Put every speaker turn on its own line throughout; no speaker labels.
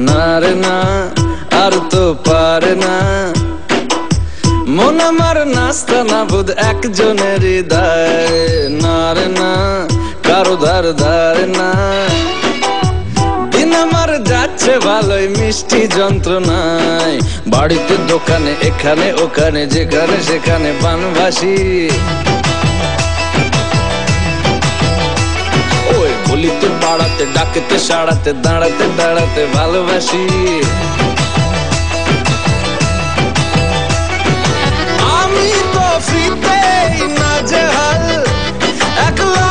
না রে না আর তো পারে না মন আমার নাস্তা না বুধ একজনের হৃদয় না রে না কারো ধার ধারে না দিন আমার যাচ্ছে ভালোই মিষ্টি যন্ত্রণায় বাড়িতে দোকানে এখানে ওখানে যেখানে সেখানে বানবাসী ওই বলিতে পাড়াতে ডাকেতে সাড়াতে দাঁড়াতে দাঁড়াতে ভালোবাসি আমি তো ফ্রিতেই নাজেহাল একলা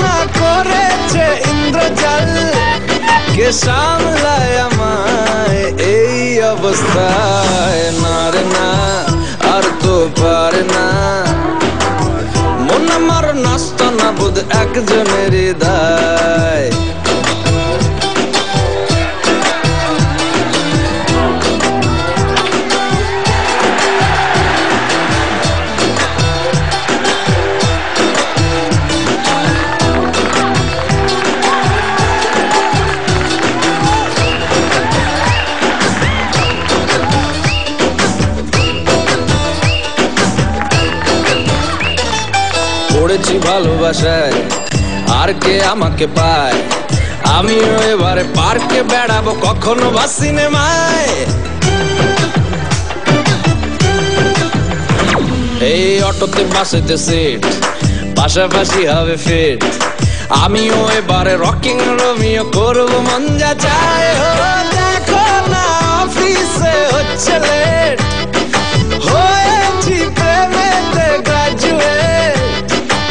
না করেছে ইন্দ্রজাল কে সামলায় আমায় এই অবস্থায় না রে না আর তো পারে না মন আমার নাস্তা না বোধ একজনের হৃদয় পড়েছি ভালোবাসায় আর কে আমাকে পায় আমিও এবারে পার্কে বেড়াবো কখনো বা সিনেমায় এই অটোতে বাসেতে সিট পাশাপাশি হবে ফিট আমিও এবারে রকিং রোমিও করবো মন যা চায় দেখো না অফিসে হচ্ছে লেট হয়েছি প্রেমেতে গ্রাজুয়েট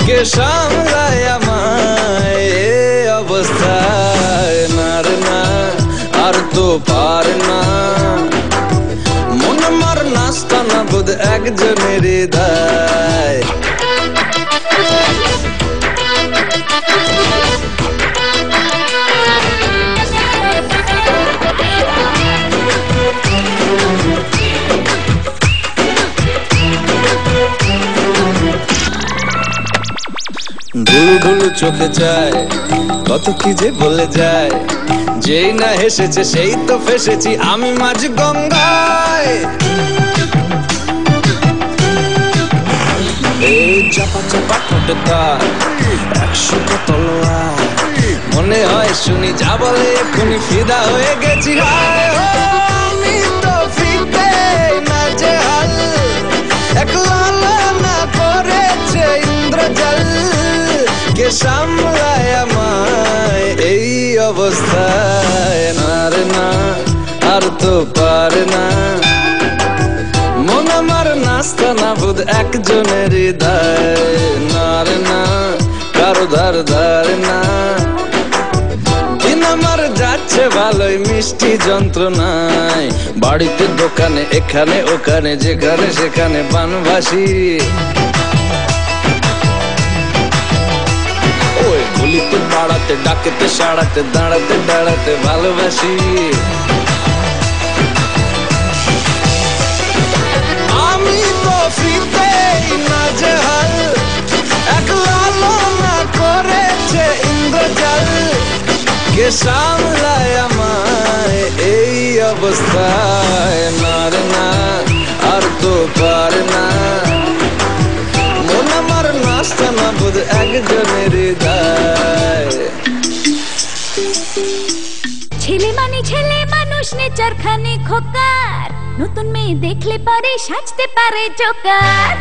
কে সামলায় আমায় এই অবস্থায় না রে না আর তো পারে না মন আমার নাস্তা না বোধ একজনের হৃদয় ধুলু ধুলু চোখে যায় কত কি যে বলে যায় যেই না হেসেছে সেই তো ফেসেছি আমি মাঝ গঙ্গায় এই চাপা চাপা ঠোঁটে তার 100 তলোয়ার মনে হয় শুনি যা বলে এক্ষুনি ফিদা হয়ে গেছি আমি তো ফিরতে না যে হাল একলা না করেছে ইন্দ্রজাল কে সামলায় আমায় এই অবস্থায় না রে না আর তো পারে না মন আমার নাস্তা না বোধ একজনের হৃদয় না রে না কারো ধার ধারে না দিন আমার যাচ্ছে ভালোই মিষ্টি যন্ত্রণায় বাড়িতে দোকানে এখানে ওখানে যেখানে সেখানে বানবাসি বলিতে পাড়াতে ডাকেতে সাড়াতে দাঁড়াতে দাঁড়াতে ভালোবাসি আমি তো ফ্রিতেই নাজেহাল একলা না করেছে ইন্দ্রজাল কে সামলায় আমায় এই অবস্থায় না রে না আর তো পারে না মন আমার নাস্তা না বোধ একজনের হৃদয়
ছেলে মানে ছেলে মানুষ নেচার খানে খোকার নতুন মেয়ে দেখলে পরে সাজতে পারে জোকার